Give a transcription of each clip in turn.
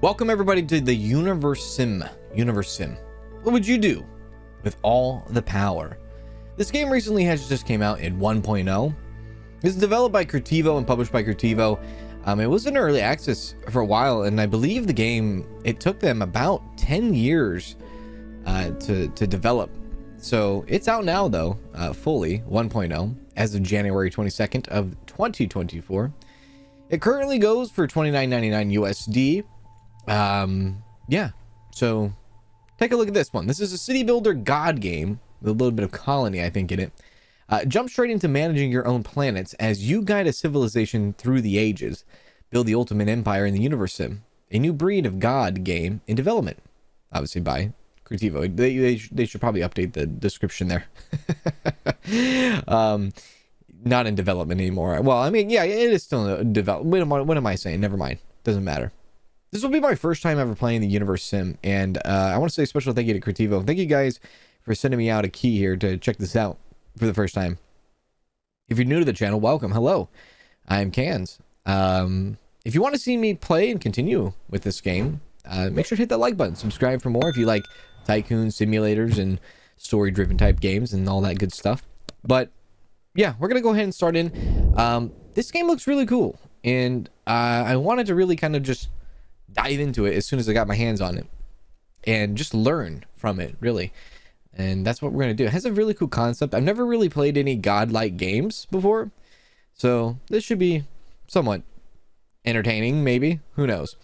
Welcome everybody to the Universim. What would you do with all the power? This game recently has just came out in 1.0. It's developed by Crytivo and published by Crytivo. It was in early access for a while, and I believe the game, it took them about 10 years to develop. So it's out now though, fully 1.0 as of January 22nd of 2024. It currently goes for $29.99 USD. Yeah, so take a look at this one. This is a city builder god game with a little bit of colony, I think, in it. Jump straight into managing your own planets as you guide a civilization through the ages. Build the ultimate empire in the Universim, a new breed of god game in development, obviously by Crytivo. They should probably update the description there. Not in development anymore. Well, I mean, yeah, it is still in development. What am I saying? Never mind. Doesn't matter. This will be my first time ever playing the Universim, and I want to say a special thank you to Crytivo. Thank you guys for sending me out a key here to check this out for the first time. If you're new to the channel, welcome. Hello, I'm Kanz. If you want to see me play and continue with this game, make sure to hit that like button. Subscribe for more if you like tycoon simulators and story-driven type games and all that good stuff. But yeah, we're gonna go ahead and start in. This game looks really cool, and I wanted to really kind of just dive into it as soon as I got my hands on it and just learn from it, really. And that's what we're going to do. It has a really cool concept. I've never really played any godlike games before, so this should be somewhat entertaining, maybe. Who knows?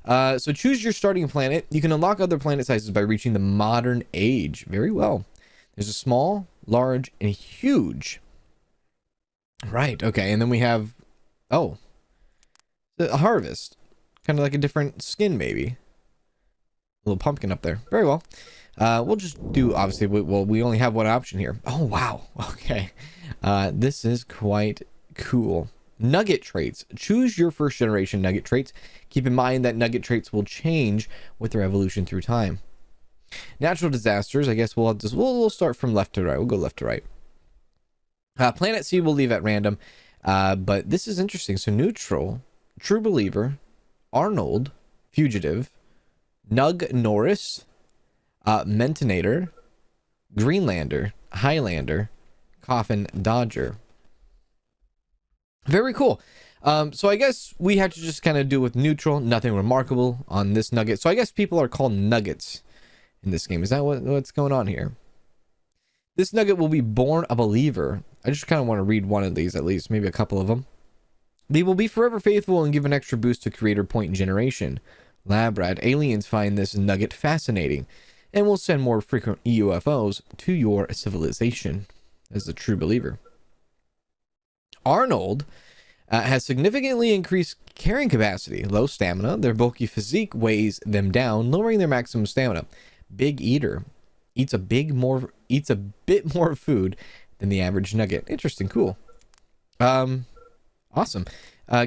So choose your starting planet. You can unlock other planet sizes by reaching the modern age. Very well. There's a small, large, and huge. Right, okay. And then we have, oh, the harvest. Kind of like a different skin, maybe. A little pumpkin up there. Very well. We'll just do, obviously, we only have one option here. Oh, wow. Okay. This is quite cool. Nugget Traits. Choose your first generation Nugget Traits. Keep in mind that Nugget Traits will change with their evolution through time. Natural disasters. I guess we'll start from left to right. We'll go left to right. Planet C we'll leave at random. But this is interesting. So neutral, true believer, Arnold, fugitive, Nug Norris, Mentonator, Greenlander, Highlander, Coffin Dodger. Very cool. So I guess we have to just kind of do with neutral, nothing remarkable on this nugget. So I guess people are called nuggets in this game. Is that what's going on here? This nugget will be born a believer. I just kind of want to read one of these at least, maybe a couple of them. They will be forever faithful and give an extra boost to creator point generation. Labrad aliens find this nugget fascinating and will send more frequent UFOs to your civilization as a true believer. Arnold has significantly increased carrying capacity, low stamina. Their bulky physique weighs them down, lowering their maximum stamina. Big eater eats a bit more food than the average nugget. Interesting, cool. Awesome.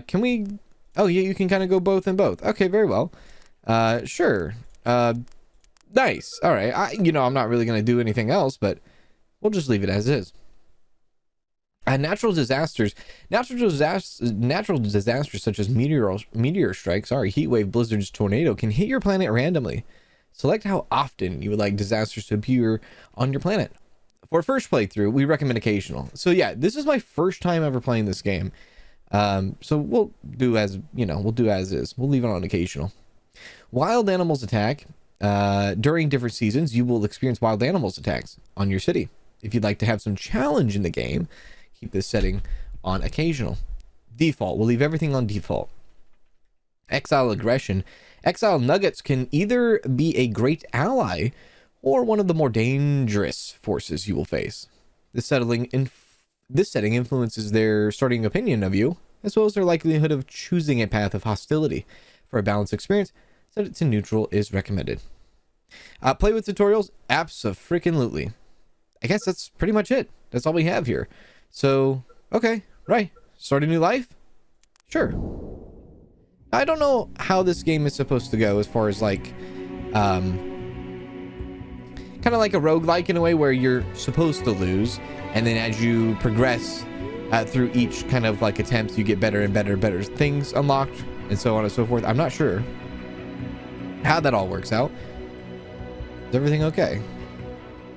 Can we, oh yeah, you can kind of go both and both. Okay, very well. Sure. Nice. All right. I'm not really going to do anything else, but we'll just leave it as is. Natural disasters such as meteor strikes, heat wave, blizzards, tornado can hit your planet randomly. Select how often you would like disasters to appear on your planet. For first playthrough, we recommend occasional. So yeah, this is my first time ever playing this game. So we'll do as is. We'll leave it on occasional. Wild animals attack. During different seasons, you will experience wild animals attacks on your city. If you'd like to have some challenge in the game, keep this setting on occasional. Default. We'll leave everything on default. Exile aggression. Exile nuggets can either be a great ally or one of the more dangerous forces you will face. This setting influences their starting opinion of you, as well as their likelihood of choosing a path of hostility. For a balanced experience, set it to neutral is recommended. Play with tutorials? Abso-freaking-lutely. I guess that's pretty much it. That's all we have here. So, okay, right. Start a new life? Sure. I don't know how this game is supposed to go as far as like, kind of like a roguelike in a way where you're supposed to lose, and then as you progress through each kind of like attempt, you get better and better things unlocked, and so on and so forth. I'm not sure. how that all works out. Is everything okay?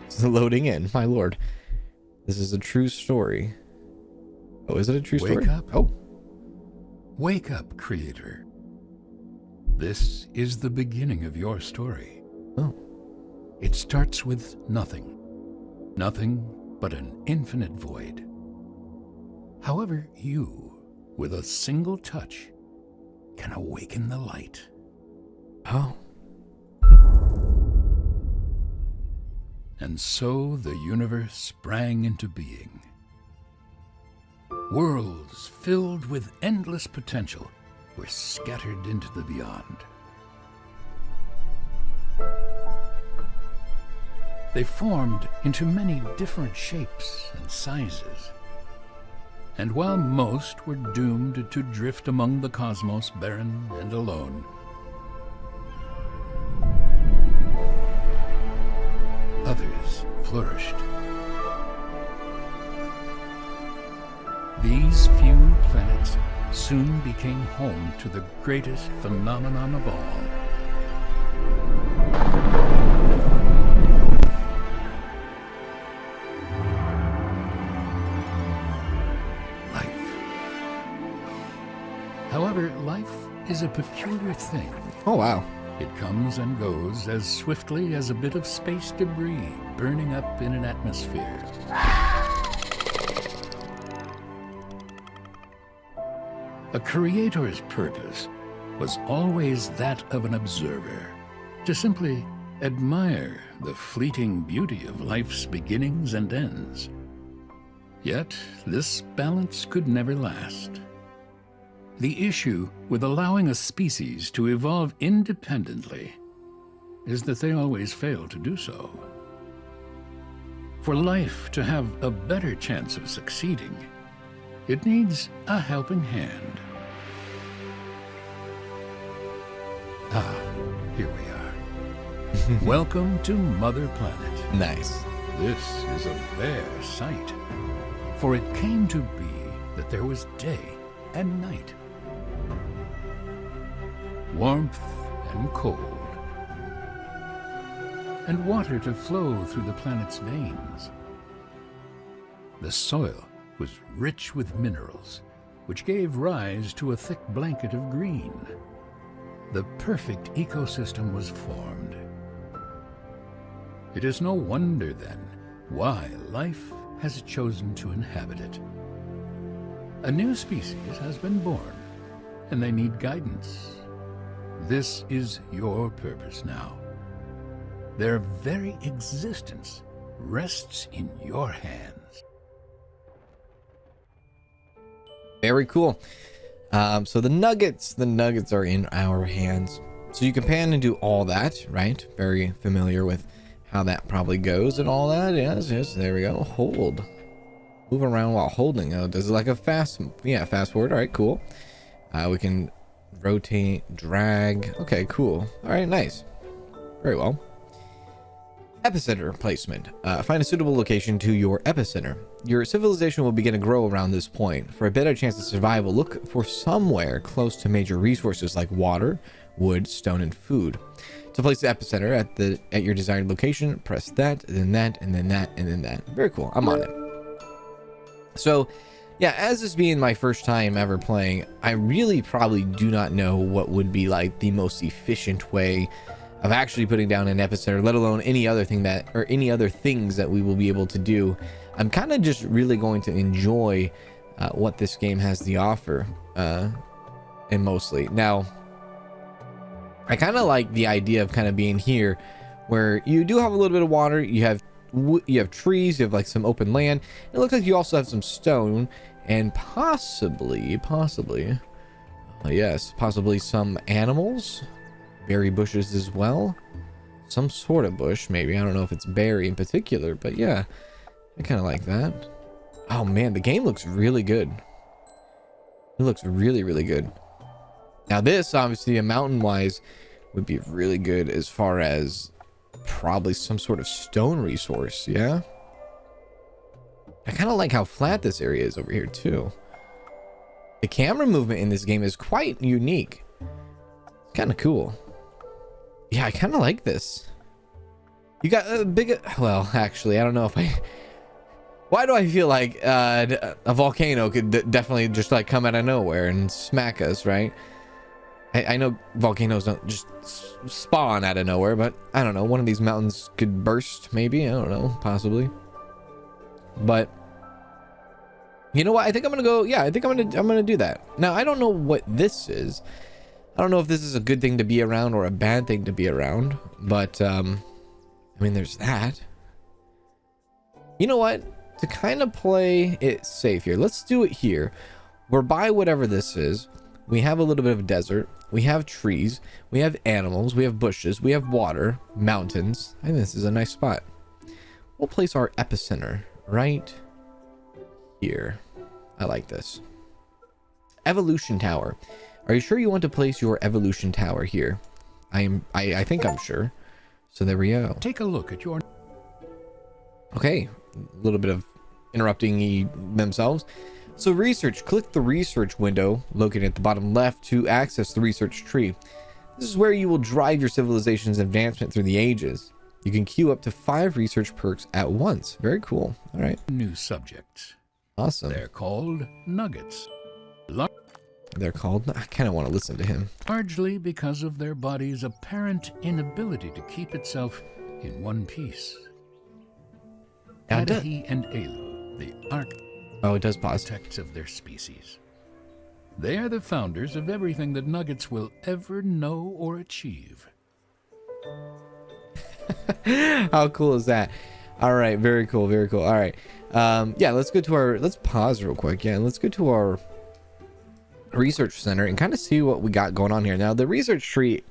It's loading in, my lord. This is a true story. Oh, is it a true story? Wake up. Oh. Wake up, creator. This is the beginning of your story. Oh. It starts with nothing. Nothing but an infinite void. However, you, with a single touch, can awaken the light. Oh. And so the universe sprang into being. Worlds filled with endless potential were scattered into the beyond. They formed into many different shapes and sizes. And while most were doomed to drift among the cosmos barren and alone, others flourished. These few planets soon became home to the greatest phenomenon of all. Life. However, life is a peculiar thing. Oh, wow. It comes and goes as swiftly as a bit of space debris burning up in an atmosphere. A creator's purpose was always that of an observer, to simply admire the fleeting beauty of life's beginnings and ends. Yet, this balance could never last. The issue with allowing a species to evolve independently is that they always fail to do so. For life to have a better chance of succeeding, it needs a helping hand. Ah, here we are. Welcome to Mother Planet. Nice. This is a rare sight, for it came to be that there was day and night, warmth and cold, and water to flow through the planet's veins. The soil was rich with minerals, which gave rise to a thick blanket of green. The perfect ecosystem was formed. It is no wonder, then, why life has chosen to inhabit it. A new species has been born, and they need guidance. This is your purpose now. Their very existence rests in your hands. Very cool. So the nuggets are in our hands. So you can pan and do all that, right? Very familiar with how that probably goes and all that. Yes, there we go. Hold. Move around while holding. Oh, does it like a fast forward. All right, cool. We can rotate, drag. Okay, cool. All right, nice. Very well. Epicenter placement. Find a suitable location to your epicenter. Your civilization will begin to grow around this point. For a better chance of survival, look for somewhere close to major resources like water, wood, stone, and food. To place the epicenter at your desired location, press that, then that, and then that, and then that. Very cool. I'm on it. So, yeah, as this being my first time ever playing, I really probably do not know what would be like the most efficient way of actually putting down an epicenter, let alone any other thing any other things that we will be able to do. I'm kind of just really going to enjoy what this game has to offer, and mostly. Now, I kind of like the idea of kind of being here, where you do have a little bit of water, you have trees, you have like some open land. It looks like you also have some stone, and possibly some animals. Berry bushes as well, some sort of bush, maybe. I don't know if it's berry in particular, but yeah, I kind of like that. Oh man, the game looks really good. It looks really, really good. Now this, obviously, mountain wise, would be really good as far as probably some sort of stone resource. Yeah, I kind of like how flat this area is over here too. The camera movement in this game is quite unique. It's kind of cool. Yeah, I kind of like this. You got a big, well, actually, I don't know if I, why do I feel like a volcano could definitely just like come out of nowhere and smack us, right? I know volcanoes don't just spawn out of nowhere, but I don't know. One of these mountains could burst, maybe. I don't know, possibly. But you know what? I think I'm gonna go. Yeah, I think I'm gonna do that. Now I don't know what this is. I don't know if this is a good thing to be around or a bad thing to be around. But I mean, there's that. You know what? To kind of play it safe here, let's do it here. We're by whatever this is. We have a little bit of desert. We have trees. We have animals. We have bushes. We have water, mountains. I think this is a nice spot. We'll place our epicenter right here. I like this. Evolution tower. Are you sure you want to place your evolution tower here? I think I'm sure. So there we go. Take a look at your... Okay, a little bit of interrupting themselves. So research, click the research window located at the bottom left to access the research tree. This is where you will drive your civilization's advancement through the ages. You can queue up to 5 research perks at once. Very cool. All right. New subjects. Awesome. They're called nuggets. They're called... I kind of want to listen to him. Largely because of their body's apparent inability to keep itself in one piece. Adahi and Elu, the Oh, it does pause. architects of their species. They are the founders of everything that nuggets will ever know or achieve. How cool is that? All right, very cool, very cool. All right, yeah, let's go to our... Let's pause real quick. Yeah, let's go to our research center and kind of see what we got going on here. Now, the research tree,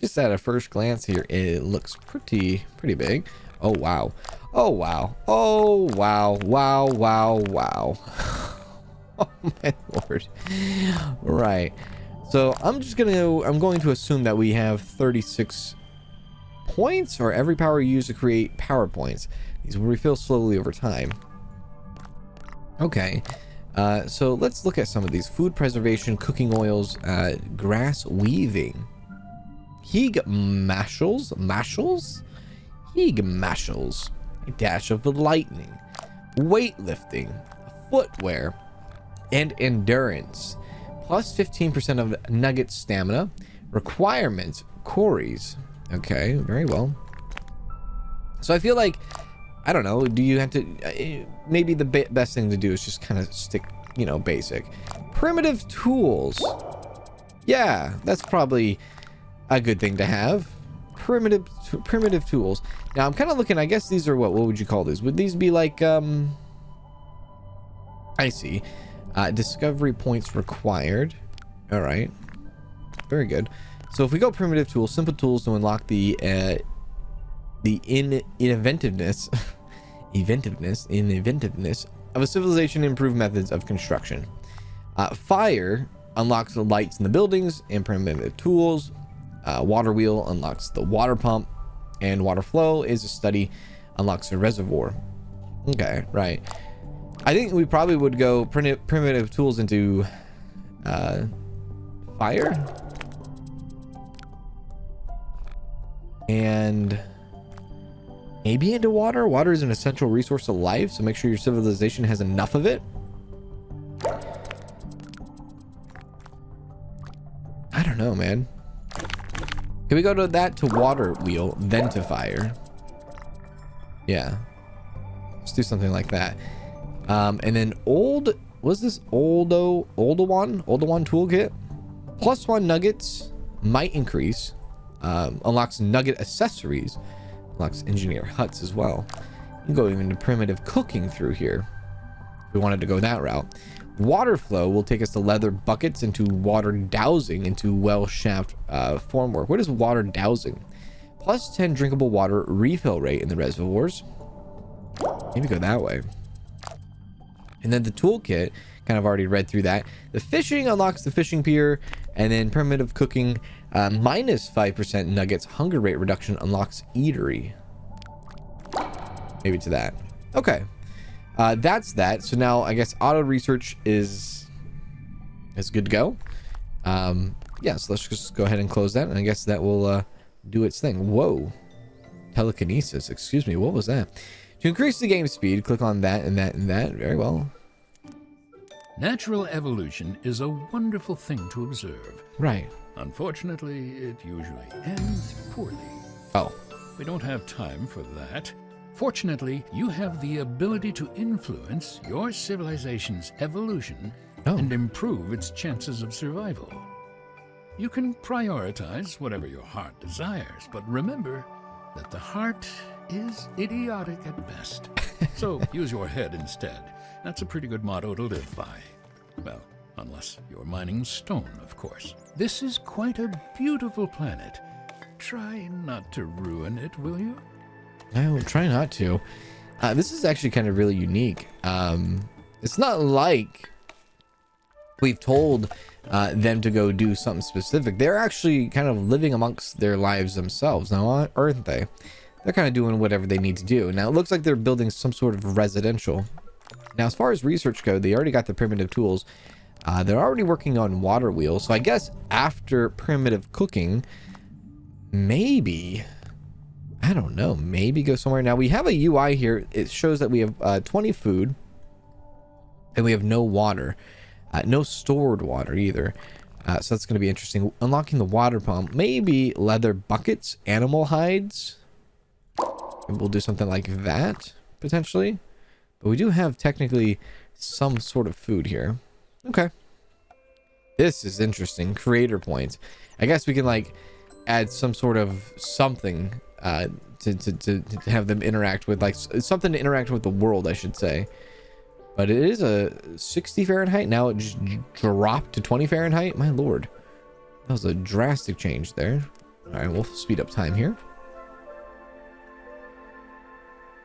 just at a first glance here, it looks pretty big. Oh wow, oh wow, oh wow, wow, wow, wow. Oh my lord. Right, so I'm going to assume that we have 36 points, or every power you use to create power points. These will refill slowly over time. Okay, so let's look at some of these. Food preservation, cooking oils, grass weaving, Hig mashals, Hig mashals, a dash of lightning, weightlifting, footwear, and endurance. Plus 15% of nugget stamina. Requirements, quarries. Okay, very well. So I feel like, I don't know, do you have to... maybe the best thing to do is just kind of stick, you know, basic. Primitive tools. Yeah, that's probably a good thing to have. Primitive tools. Now I'm kind of looking, I guess these are what would you call these? Would these be like, I see. Discovery points required. All right. Very good. So if we go primitive tools, simple tools to unlock the inventiveness of a civilization, improve methods of construction. Fire unlocks the lights in the buildings and primitive tools. Water wheel unlocks the water pump, and water flow is a study, unlocks a reservoir. Okay, right. I think we probably would go primitive tools into fire, and maybe into water. Water is an essential resource of life, so make sure your civilization has enough of it. I don't know, man. Can we go to that, to water wheel, then to fire? Yeah. Let's do something like that. And then was this Oldowan toolkit? +1 nuggets might increase. Unlocks nugget accessories. Unlocks engineer huts as well. You can go even to primitive cooking through here if we wanted to go that route. Water flow will take us to leather buckets, into water dowsing, into well shaft formwork. What is water dowsing? +10 drinkable water refill rate in the reservoirs. Maybe go that way. And then the toolkit, kind of already read through that. The fishing unlocks the fishing pier, and then primitive cooking, -5% nuggets hunger rate reduction unlocks eatery. Maybe to that. Okay. That's that. So now I guess auto research is good to go. Yeah, so let's just go ahead and close that, and I guess that will do its thing. Whoa. Telekinesis. Excuse me. What was that? To increase the game speed, click on that and that and that. Very well. Natural evolution is a wonderful thing to observe. Right. Unfortunately, it usually ends poorly. Oh. We don't have time for that. Fortunately, you have the ability to influence your civilization's evolution and improve its chances of survival. You can prioritize whatever your heart desires, but remember that the heart is idiotic at best. So use your head instead. That's a pretty good motto to live by. Well, unless you're mining stone, of course. This is quite a beautiful planet. Try not to ruin it, will you? I will try not to. This is actually kind of really unique. It's not like we've told them to go do something specific. They're actually kind of living amongst their lives themselves now, aren't they? They're kind of doing whatever they need to do. Now, it looks like they're building some sort of residential. Now, as far as research go, they already got the primitive tools. They're already working on water wheels. So I guess after primitive cooking, maybe, I don't know, maybe go somewhere. Now, we have a UI here. It shows that we have 20 food and we have no water. No stored water either. So that's going to be interesting. Unlocking the water pump. Maybe leather buckets, animal hides. And we'll do something like that, potentially. But we do have technically some sort of food here. Okay. This is interesting. Creator points. I guess we can, like, add some sort of something to have them interact with, like, something to interact with the world, I should say. But it is a 60 Fahrenheit. Now it just dropped to 20 Fahrenheit. My lord. That was a drastic change there. All right, we'll speed up time here.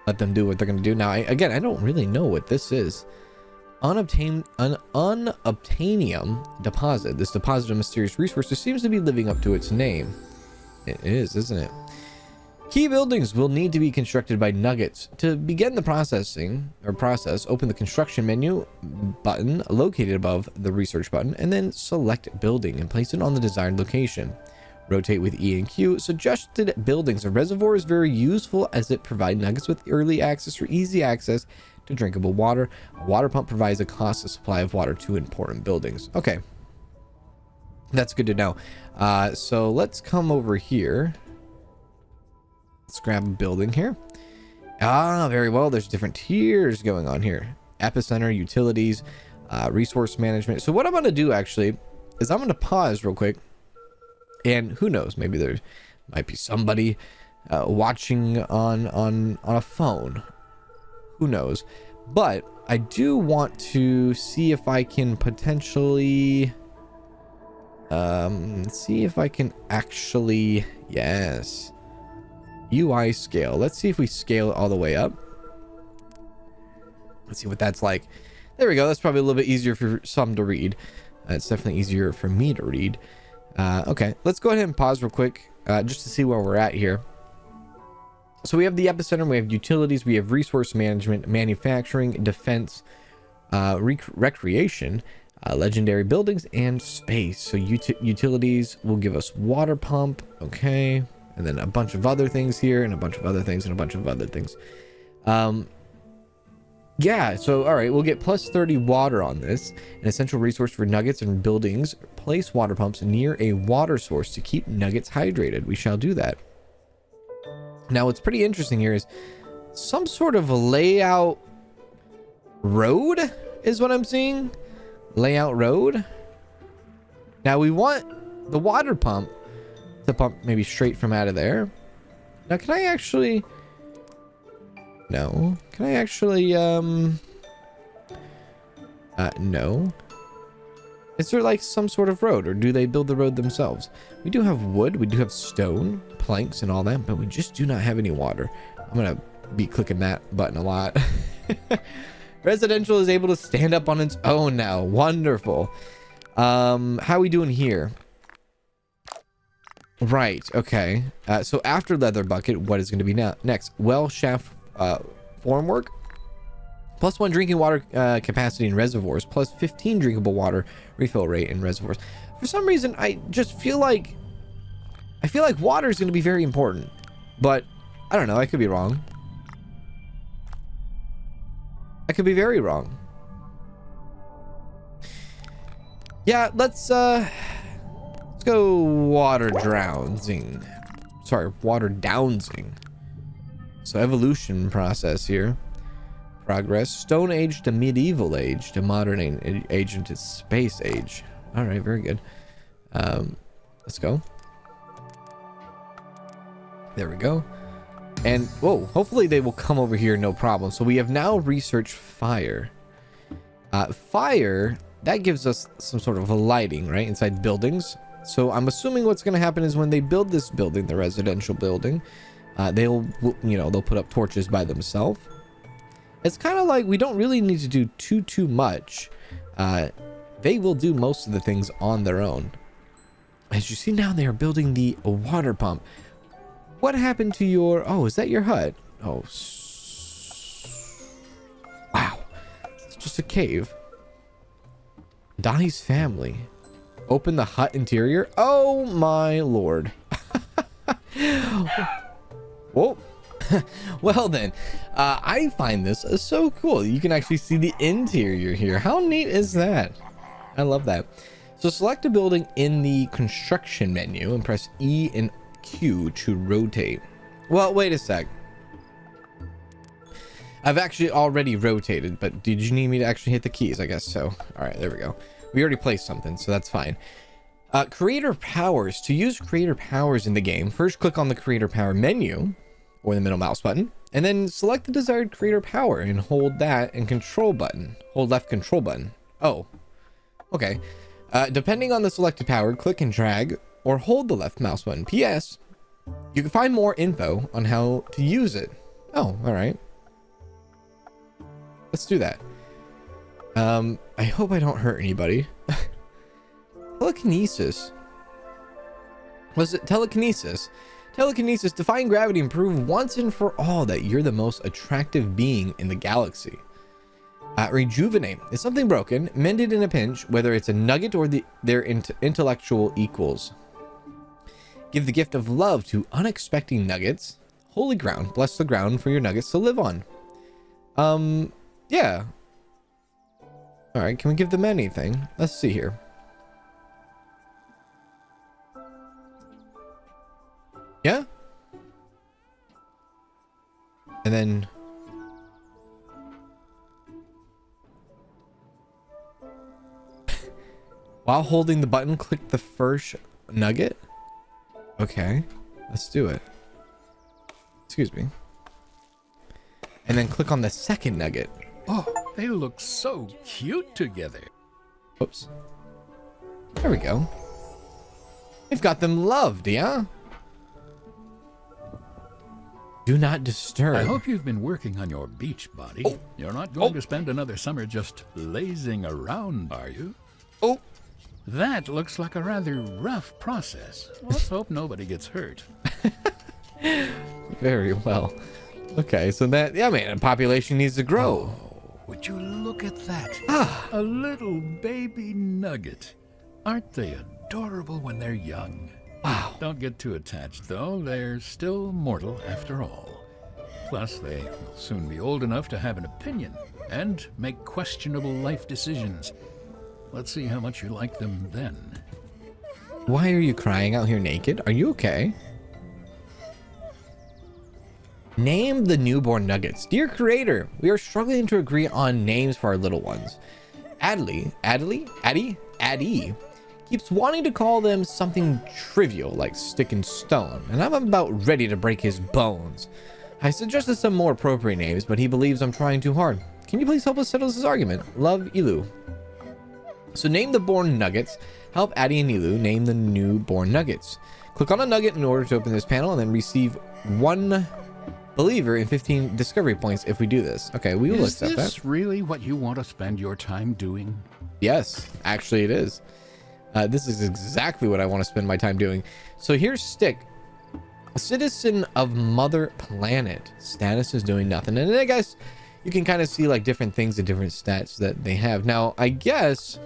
Let them do what they're going to do. Now, again, I don't really know what this is. An unobtainium deposit. This deposit of mysterious resources seems to be living up to its name. It is, isn't it? Key buildings will need to be constructed by Nuggets. To begin the process, open the construction menu button located above the research button and then select building and place it on the desired location. Rotate with E and Q. Suggested buildings. A reservoir is very useful as it provides Nuggets with early access or easy access to drinkable water. A water pump provides a constant supply of water to important buildings. Okay. That's good to know. So let's come over here. Let's grab a building here. Very well. There's different tiers going on here. Epicenter, utilities, resource management. So what I'm going to do actually is I'm going to pause real quick. And who knows, maybe there might be somebody watching on a phone. Who knows? But I do want to see if I can potentially see if I can actually, yes, UI scale. Let's see if we scale it all the way up. Let's see what that's like. There we go. That's probably a little bit easier for some to read. It's definitely easier for me to read. Okay, let's go ahead and pause real quick just to see where we're at here. So we have the epicenter, we have utilities, we have resource management, manufacturing, defense, recreation, legendary buildings, and space. So utilities will give us water pump, okay, and then a bunch of other things here, and a bunch of other things, and a bunch of other things. Yeah, so all right, we'll get plus 30 water on this. An essential resource for Nuggets and buildings. Place water pumps near a water source to keep Nuggets hydrated. We shall do that. Now, what's pretty interesting here is some sort of layout road is what I'm seeing. Layout road. Now, we want the water pump to pump maybe straight from out of there. Now, can I actually... No. Can I actually, no. Is there like some sort of road, or do they build the road themselves? We do have wood, we do have stone, planks and all that, but we just do not have any water. I'm gonna be clicking that button a lot. Residential is able to stand up on its own now. Wonderful. How are we doing here? Right, okay. So after leather bucket, what is going to be next? Well shaft formwork, plus 1 drinking water capacity in reservoirs, plus 15 drinkable water refill rate in reservoirs. For some reason, I just feel like I feel like water is going to be very important, but I don't know. I could be wrong. I could be very wrong. Yeah, let's go water drowning. Sorry, water downsing. So evolution process here. Progress. Stone age to medieval age to modern age into space age. All right, very good. Let's go. There we go. And whoa, hopefully they will come over here no problem. So we have now researched fire. Fire, that gives us some sort of a lighting, right, inside buildings. So I'm assuming what's going to happen is when they build this building, the residential building, they'll put up torches by themselves. It's kind of like we don't really need to do too much. They will do most of the things on their own. As you see now, they are building the water pump. What happened to your... Oh, is that your hut? Oh. Wow. It's just a cave. Donnie's family. Open the hut interior. Oh, my lord. Whoa. Well, then. I find this so cool. You can actually see the interior here. How neat is that? I love that. So select a building in the construction menu and press E and Q to rotate. Well, wait a sec. I've actually already rotated, but did you need me to actually hit the keys? I guess so. All right, there we go. We already placed something, so that's fine. Creator powers. To use creator powers in the game, first click on the creator power menu or the middle mouse button, and then select the desired creator power and hold that and control button. Hold left control button. Oh, okay. Depending on the selected power, click and drag or hold the left mouse button. P.S. You can find more info on how to use it. Oh, all right. Let's do that. I hope I don't hurt anybody. Telekinesis. Was it telekinesis? Telekinesis, defying gravity and prove once and for all that you're the most attractive being in the galaxy. Rejuvenate is something broken, mended in a pinch, whether it's a nugget or their intellectual equals. Give the gift of love to unexpected nuggets. Holy ground, bless the ground for your nuggets to live on. Yeah. All right, can we give them anything? Let's see here. Yeah. And then while holding the button, click the first nugget. Okay, let's do it. Excuse me. And then click on the second nugget. Oh, they look so cute together. Oops. There we go. We've got them loved, yeah? Do not disturb. I hope you've been working on your beach body. Oh. You're not going to spend another summer just lazing around, are you? Oh. That looks like a rather rough process. Let's hope nobody gets hurt. Very well. Okay, so that, yeah, man, the population needs to grow. Oh, would you look at that? Ah. A little baby nugget. Aren't they adorable when they're young? Wow. Don't get too attached, though. They're still mortal after all. Plus, they will soon be old enough to have an opinion and make questionable life decisions. Let's see how much you like them then. Why are you crying out here naked? Are you okay? Name the newborn nuggets. Dear creator, we are struggling to agree on names for our little ones. Addie keeps wanting to call them something trivial like stick and stone, and I'm about ready to break his bones. I suggested some more appropriate names, but he believes I'm trying too hard. Can you please help us settle this argument? Love, Elu. So name the born nuggets. Help Addie and Elu name the newborn nuggets. Click on a nugget in order to open this panel and then receive 1 believer and 15 discovery points if we do this. Okay, we will accept that. Is this really what you want to spend your time doing? Yes, actually it is. This is exactly what I want to spend my time doing. So here's Stick. A citizen of Mother Planet. Status is doing nothing. And then I guess you can kind of see like different things and different stats that they have. Now, I guess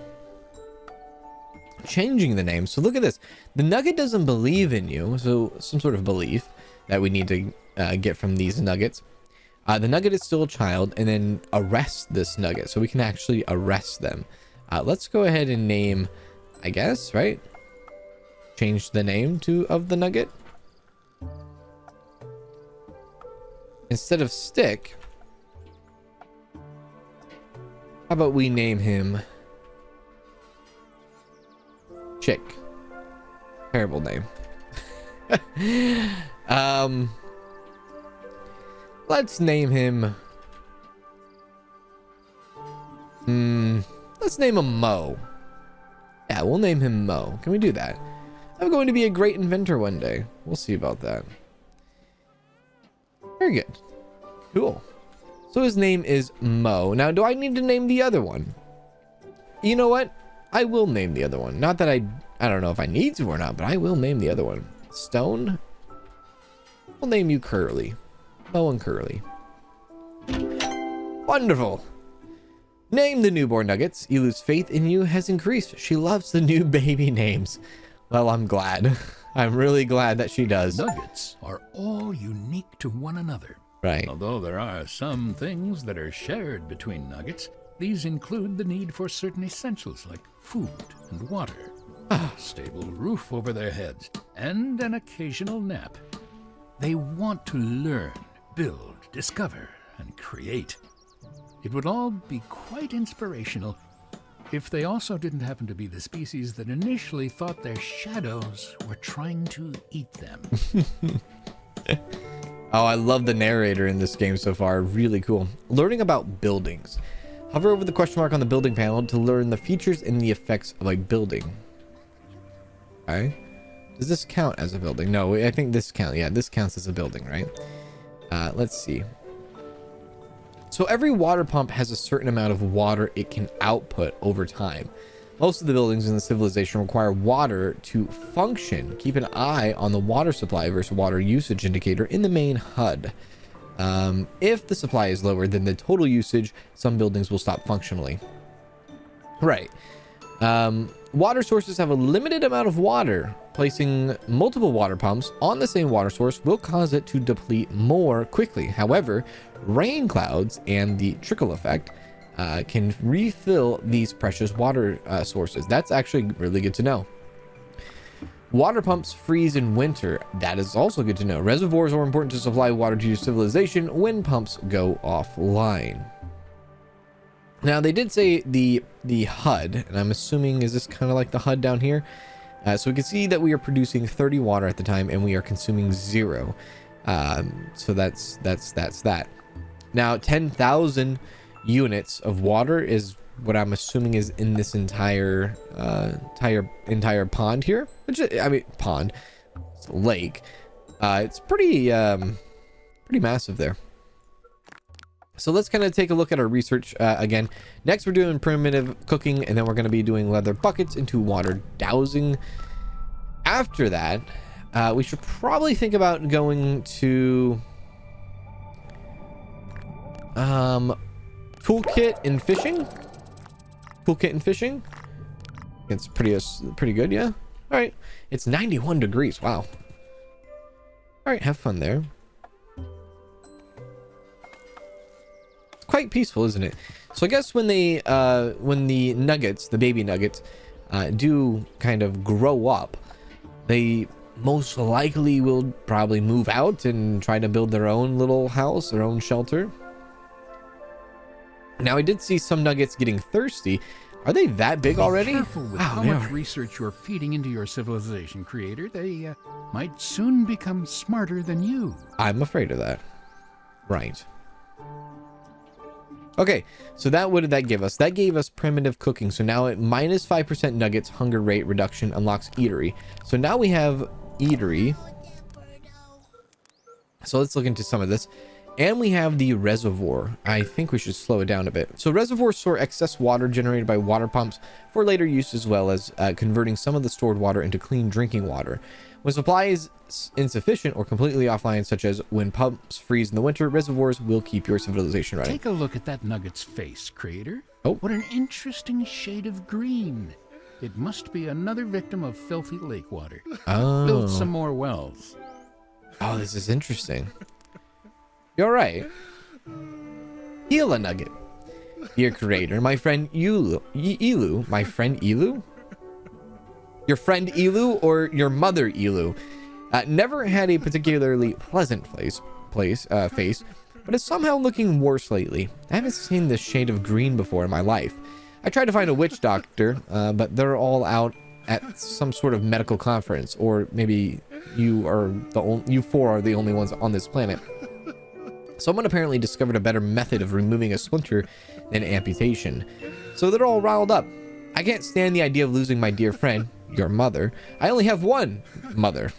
changing the name. So look at this. The Nugget doesn't believe in you. So some sort of belief that we need to get from these Nuggets. The Nugget is still a child, and then arrest this Nugget. So we can actually arrest them. Let's go ahead and name, I guess, right? Change the name of the Nugget. Instead of Stick, how about we name him Chick? Terrible name. Let's name him. Let's name him Mo. Yeah, we'll name him Mo. Can we do that? I'm going to be a great inventor one day. We'll see about that. Very good. Cool. So his name is Mo. Now, do I need to name the other one? You know what? I will name the other one. Not that I don't know if I need to or not, but I will name the other one. Stone. We'll name you Curly. Mo and Curly. Wonderful. Name the newborn Nuggets. Elu's faith in you has increased. She loves the new baby names. Well, I'm glad. I'm really glad that she does. Nuggets are all unique to one another. Right. Although there are some things that are shared between Nuggets, these include the need for certain essentials like food and water, a stable roof over their heads, and an occasional nap. They want to learn, build, discover, and create. It would all be quite inspirational if they also didn't happen to be the species that initially thought their shadows were trying to eat them. Oh, I love the narrator in this game so far. Really cool. Learning about buildings. Hover over the question mark on the building panel to learn the features and the effects of a building. Okay. Does this count as a building? No, I think this counts. Yeah, this counts as a building, right? Let's see. So every water pump has a certain amount of water it can output over time. Most of the buildings in the civilization require water to function. Keep an eye on the water supply versus water usage indicator in the main HUD. If the supply is lower than the total usage, some buildings will stop functionally. Right. Water sources have a limited amount of water. Placing multiple water pumps on the same water source will cause it to deplete more quickly. However, rain clouds and the trickle effect can refill these precious water sources. That's actually really good to know. Water pumps freeze in winter. That is also good to know. Reservoirs are important to supply water to your civilization when pumps go offline. Now, they did say the HUD, and I'm assuming, is this kind of like the HUD down here? So we can see that we are producing 30 water at the time, and we are consuming 0. So that's that. Now, 10,000 units of water is what I'm assuming is in this entire pond here. Which, I mean, pond. It's a lake. It's pretty massive there. So let's kind of take a look at our research again. Next, we're doing primitive cooking, and then we're going to be doing leather buckets into water dowsing. After that, we should probably think about going to toolkit and fishing. Toolkit and fishing. It's pretty good, yeah. All right, it's 91 degrees. Wow. All right, have fun there. Quite peaceful, isn't it? So I guess when the nuggets, the baby nuggets, do kind of grow up, they most likely will probably move out and try to build their own little house, their own shelter. Now, I did see some nuggets getting thirsty. Are they that big already? Be careful with how much research you're feeding into your civilization, creator. They might soon become smarter than you. I'm afraid of that. Right. Okay, so what did that give us? That gave us primitive cooking. So now at minus 5% nuggets, hunger rate reduction unlocks eatery. So now we have eatery. So let's look into some of this. And we have the reservoir. I think we should slow it down a bit. So reservoirs store excess water generated by water pumps for later use, as well as converting some of the stored water into clean drinking water. When supply is insufficient or completely offline, such as when pumps freeze in the winter, reservoirs will keep your civilization running. Take a look at that nugget's face, creator. Oh. What an interesting shade of green. It must be another victim of filthy lake water. Oh. Build some more wells. Oh, this is interesting. You're right. Heal a nugget. Dear creator, my friend Elu, my friend Elu? Your friend Elu or your mother Elu? Never had a particularly pleasant face, but is somehow looking worse lately. I haven't seen this shade of green before in my life. I tried to find a witch doctor, but they're all out at some sort of medical conference, or maybe you four are the only ones on this planet. Someone apparently discovered a better method of removing a splinter than amputation, so they're all riled up. I can't stand the idea of losing my dear friend, your mother. I only have one mother.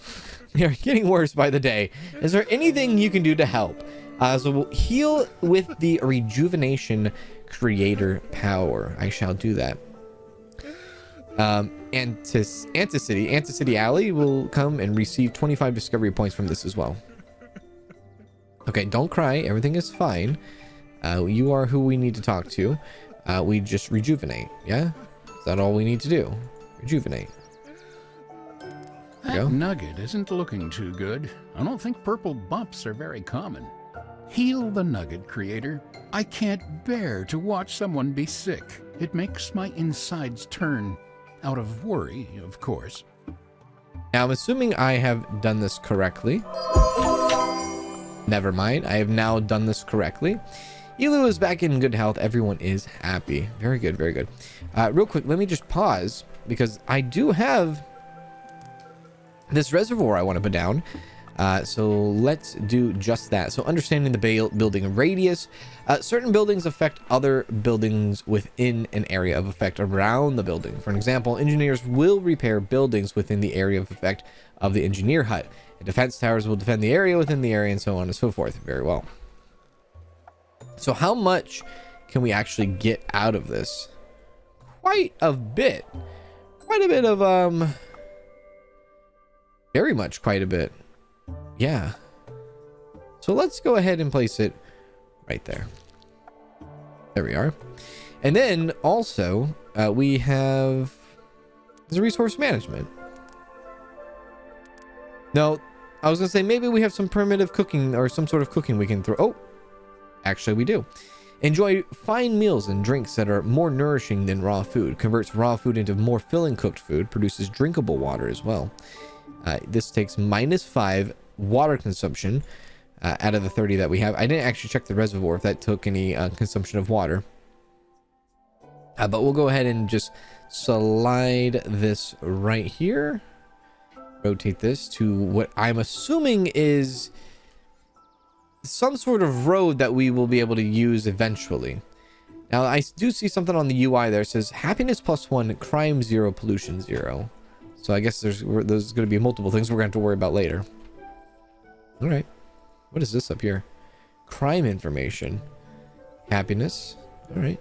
They are getting worse by the day. Is there anything you can do to help? So we'll heal with the rejuvenation creator power. I shall do that. Anticity Alley will come and receive 25 discovery points from this as well. Okay, don't cry. Everything is fine. You are who we need to talk to. We just rejuvenate. Yeah? Is that all we need to do? Rejuvenate. That nugget isn't looking too good. I don't think purple bumps are very common. Heal the nugget, creator. I can't bear to watch someone be sick. It makes my insides turn. Out of worry, of course. Now, I'm assuming I have done this correctly. Never mind. I have now done this correctly. Elu is back in good health. Everyone is happy. Very good, very good. Real quick, let me just pause because I do have this reservoir I want to put down. So let's do just that. So understanding the building radius, certain buildings affect other buildings within an area of effect around the building. For an example, engineers will repair buildings within the area of effect of the engineer hut. And defense towers will defend the area within the area, and so on and so forth. Very well. So how much can we actually get out of this? Quite a bit. Quite a bit of very much quite a bit. Yeah. So let's go ahead and place it right there. There we are. And then also we have the resource management. No, I was gonna say maybe we have some primitive cooking or some sort of cooking we can throw. Oh, actually we do. Enjoy fine meals and drinks that are more nourishing than raw food. Converts raw food into more filling cooked food. Produces drinkable water as well. This takes -5 water consumption out of the 30 that we have. I didn't actually check the reservoir if that took any consumption of water. But we'll go ahead and just slide this right here. Rotate this to what I'm assuming is some sort of road that we will be able to use eventually. Now, I do see something on the UI there. It says happiness +1, crime 0, pollution 0. So I guess there's going to be multiple things we're going to have to worry about later. All right. What is this up here? Crime information. Happiness. All right.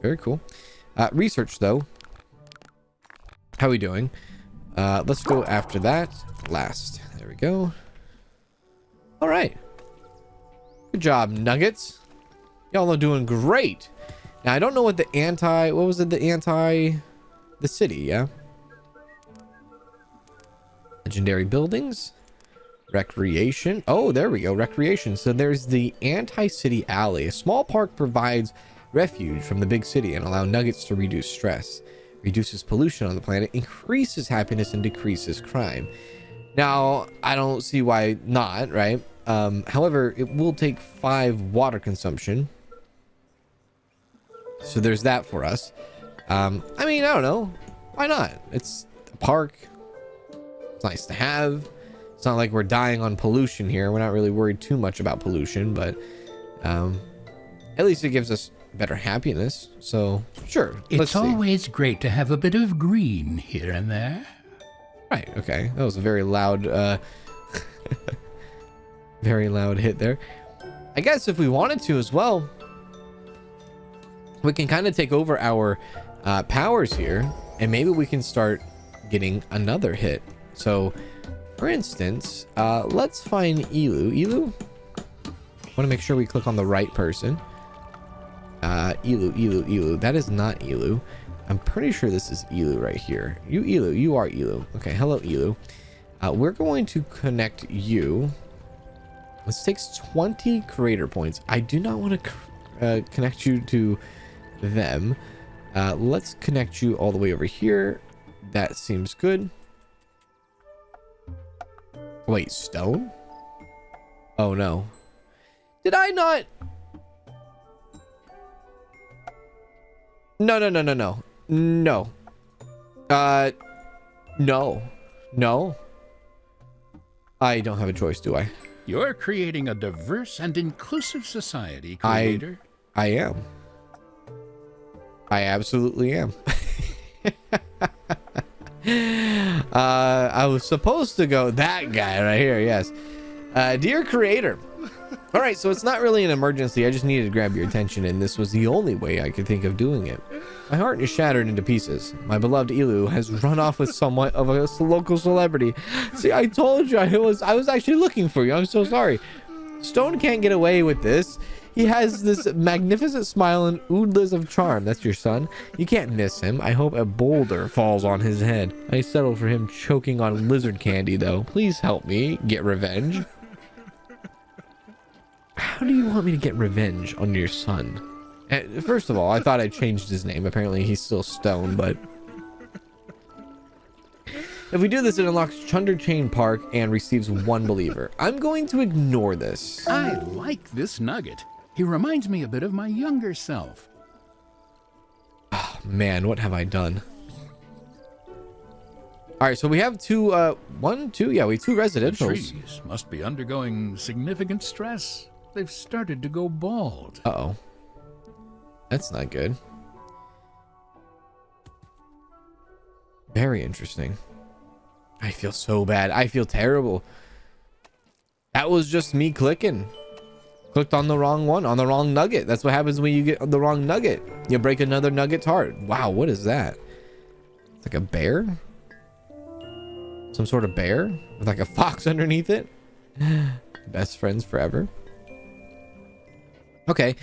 Very cool. Research, though. How are we doing? Let's go after that last. There we go. All right. Good job, Nuggets. Y'all are doing great. Now, I don't know what the what was it? The city, yeah? Legendary buildings. Recreation. Oh, there we go. Recreation. So there's the anti-city alley. A small park provides refuge from the big city and allow Nuggets to reduce stress. Reduces pollution on the planet, increases happiness, and decreases crime. Now, I don't see why not, right? However, it will take 5 water consumption. So there's that for us. I mean, I don't know. Why not? It's a park. It's nice to have. It's not like we're dying on pollution here. We're not really worried too much about pollution, but at least it gives us better happiness. So sure. It's always great to have a bit of green here and there. Right. Okay. That was a very loud, very loud hit there. I guess if we wanted to as well, we can kind of take over our powers here, and maybe we can start getting another hit. So, for instance, let's find Elu. Elu? Want to make sure we click on the right person. Elu. That is not Elu. I'm pretty sure this is Elu right here. You Elu, you are Elu. Okay, hello Elu. We're going to connect you. This takes 20 creator points. I do not want to connect you to them. Let's connect you all the way over here. That seems good. Wait, stone? Oh no. Did I not? No. No. No. No. I don't have a choice, do I? You're creating a diverse and inclusive society, creator. I am. I absolutely am. I was supposed to go that guy right here. Yes. Dear creator. All right, so it's not really an emergency. I just needed to grab your attention, and this was the only way I could think of doing it. My heart is shattered into pieces. My beloved Elu has run off with somewhat of a local celebrity. See, I told you I was actually looking for you. I'm so sorry. Stone can't get away with this. He has this magnificent smile and oodles of charm. That's your son. You can't miss him. I hope a boulder falls on his head. I settled for him choking on lizard candy, though. Please help me get revenge. How do you want me to get revenge on your son? First of all, I thought I changed his name. Apparently, he's still Stone, but... If we do this, it unlocks Chunder Chain Park and receives 1 believer. I'm going to ignore this. I like this Nugget. He reminds me a bit of my younger self. Oh, man, what have I done? All right, so we have two, we have 2 residentials. The trees must be undergoing significant stress. They've started to go bald. Uh-oh. That's not good. Very interesting. I feel so bad. I feel terrible. That was just me clicking. Clicked on the wrong one, on the wrong nugget. That's what happens when you get the wrong nugget. You break another nugget's heart. Wow, what is that? It's like a bear? Some sort of bear with like a fox underneath it? Best friends forever. Okay.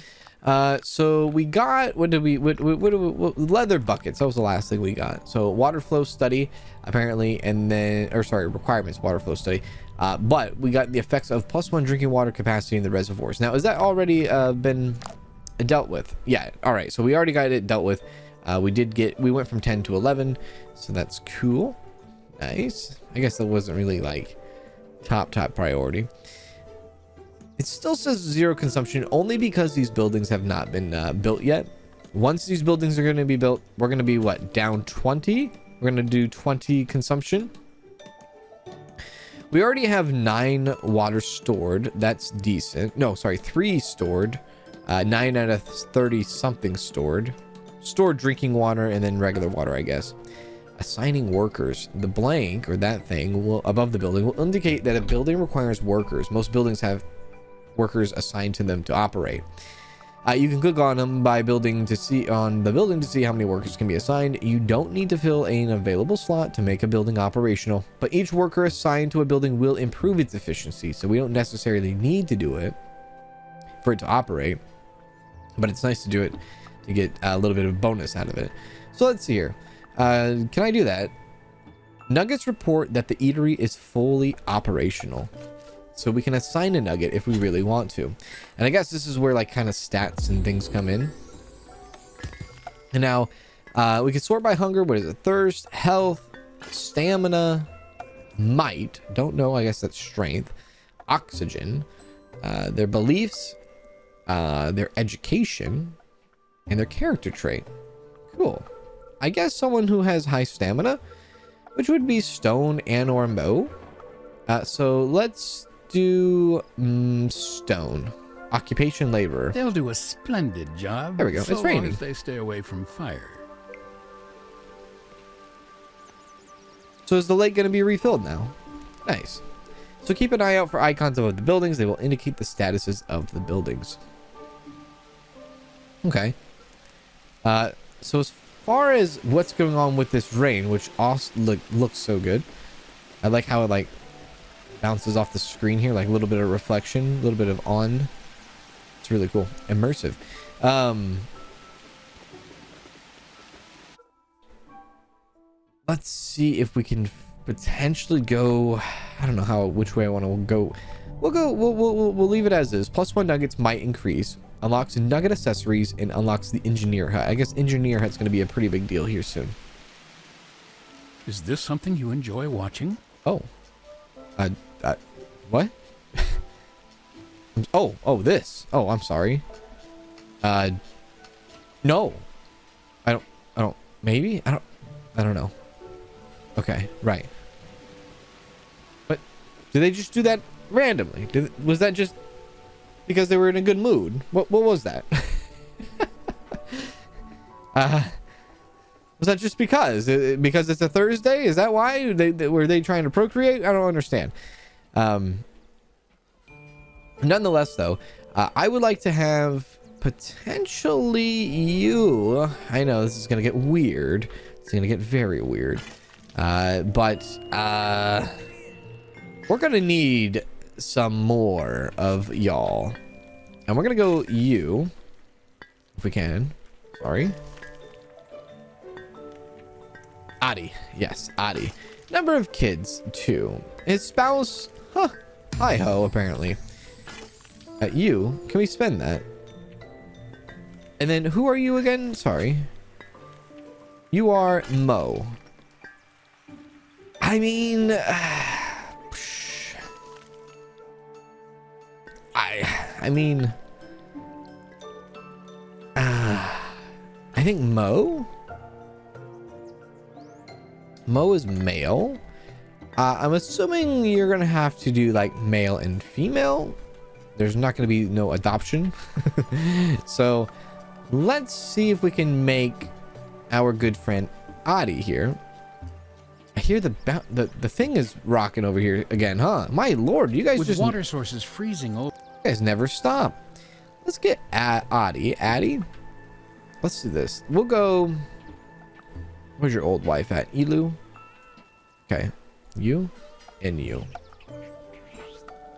So we got, what leather buckets. That was the last thing we got. So water flow study apparently, and then, requirements, water flow study. But we got the effects of +1 drinking water capacity in the reservoirs. Now, is that already been dealt with? Yeah. All right. So we already got it dealt with. We went from 10 to 11. So that's cool. Nice. I guess that wasn't really like top priority. It still says 0 consumption only because these buildings have not been built yet. Once these buildings are going to be built, we're going to be what, down 20? We're going to do 20 consumption. We already have 9 water stored. That's decent. No, sorry, 3 stored. 9 out of 30 something stored. Stored drinking water and then regular water, I guess. Assigning workers. The blank, or that thing will above the building, will indicate that a building requires workers. Most buildings have workers assigned to them to operate. You can click on them by building to see on the building to see how many workers can be assigned. You don't need to fill an available slot to make a building operational, but each worker assigned to a building will improve its efficiency, so we don't necessarily need to do it for it to operate, but it's nice to do it to get a little bit of bonus out of it. So let's see here. Can I do that? Nuggets report that the eatery is fully operational. So we can assign a nugget if we really want to. And I guess this is where like kind of stats and things come in. And now we can sort by hunger. What is it? Thirst, health, stamina, might. Don't know. I guess that's strength. Oxygen. Their beliefs. Their education. And their character trait. Cool. I guess someone who has high stamina, which would be Stone and or Mo. So let's do Stone. Occupation laborer. They'll do a splendid job. There we go. So It's raining. long as they stay away from fire. So is the lake going to be refilled now? Nice. So keep an eye out for icons above the buildings. They will indicate the statuses of the buildings. Okay. So as far as what's going on with this rain, which also looks so good. I like how it like bounces off the screen here, like a little bit of reflection, a little bit of on. It's really cool. Immersive. let's see if we can potentially go. I don't know which way I want to go. We'll leave it as is. +1 nuggets might increase. Unlocks nugget accessories and unlocks the engineer hut. I guess engineer hut's going to be a pretty big deal here soon. Is this something you enjoy watching? Oh, what? This. Oh, I'm sorry. No, I don't. Maybe I don't know. Okay, right. But did they just do that randomly? Was that just because they were in a good mood? What was that? Was that just because it's a Thursday? Is that why were they trying to procreate? I don't understand. Nonetheless, though, I would like to have potentially you. I know this is gonna get weird. It's gonna get very weird. But we're gonna need some more of y'all, and we're gonna go you if we can. Sorry. Adi. Yes, Adi. Number of kids, 2. His spouse, hi-ho, apparently. You, can we spend that? And then who are you again? Sorry. You are Mo. I mean, I mean, I think Mo is male. I'm assuming you're gonna have to do like male and female. There's not gonna be no adoption. So let's see if we can make our good friend Adi here. I hear the thing is rocking over here again, huh? My lord, you guys With just water sources freezing over. you guys never stop. Let's get Adi. Let's do this. We'll go. Where's your old wife at? Elu. Okay, you and you.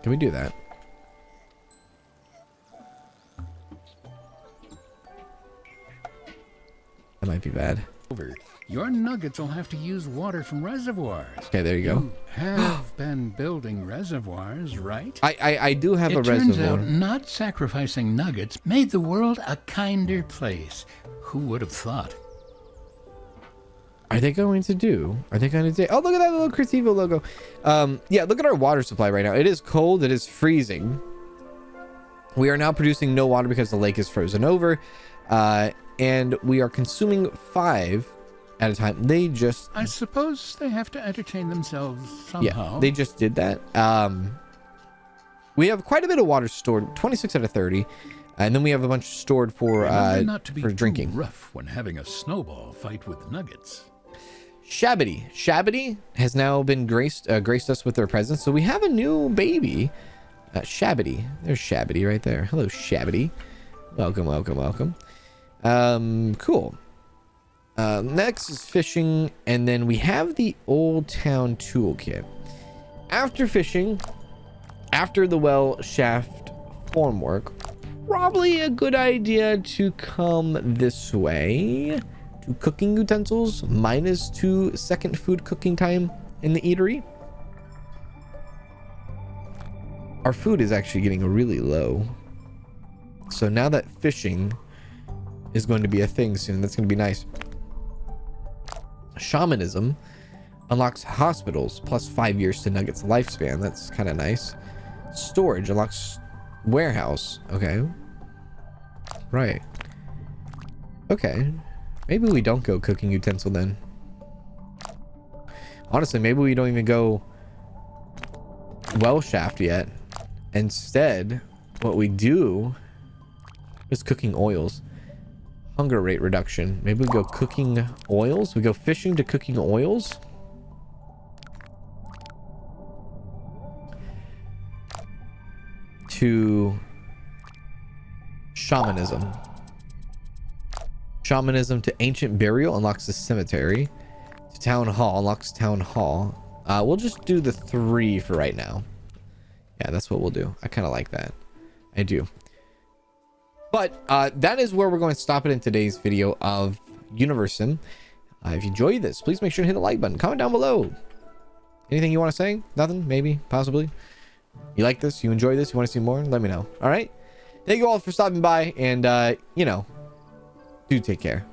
Can we do that? That might be bad. Your nuggets will have to use water from reservoirs. Okay, there you go. You have been building reservoirs, right? I do have a It turns reservoir. out not sacrificing nuggets made the world a kinder place. Who would have thought? Are they going to do? Oh, look at that little Crytivo logo. Yeah, look at our water supply right now. It is cold. It is freezing. We are now producing no water because the lake is frozen over. And we are consuming 5 at a time. I suppose they have to entertain themselves somehow. Yeah, they just did that. We have quite a bit of water stored, 26 out of 30. And then we have a bunch stored for not to be drinking. Too rough when having a snowball fight with nuggets. Shabbity has now been graced us with their presence. So we have a new baby. Shabbity. There's Shabbity right there. Hello, Shabbity. Welcome. Cool. Next is fishing, and then we have the Old Town Toolkit. After fishing, after the well shaft formwork, probably a good idea to come this way to cooking utensils, -2 second food cooking time in the eatery. Our food is actually getting really low. So now that fishing is going to be a thing soon, that's going to be nice. Shamanism unlocks hospitals +5 years to Nugget's lifespan. That's kind of nice. Storage unlocks warehouse. Okay. Right. Okay. Maybe we don't go cooking utensil then. Honestly, maybe we don't even go well shaft yet. Instead, what we do is cooking oils. Hunger rate reduction. Maybe we go cooking oils. We go fishing to cooking oils. To shamanism. Shamanism to ancient burial unlocks the cemetery. To town hall unlocks town hall. We'll just do the 3 for right now. Yeah, that's what we'll do. I kind of like that. I do. But that is where we're going to stop it in today's video of Universim. If you enjoyed this, please make sure to hit the like button. Comment down below. Anything you want to say? Nothing? Maybe? Possibly? You like this? You enjoy this? You want to see more? Let me know. All right? Thank you all for stopping by. And, you know, do take care.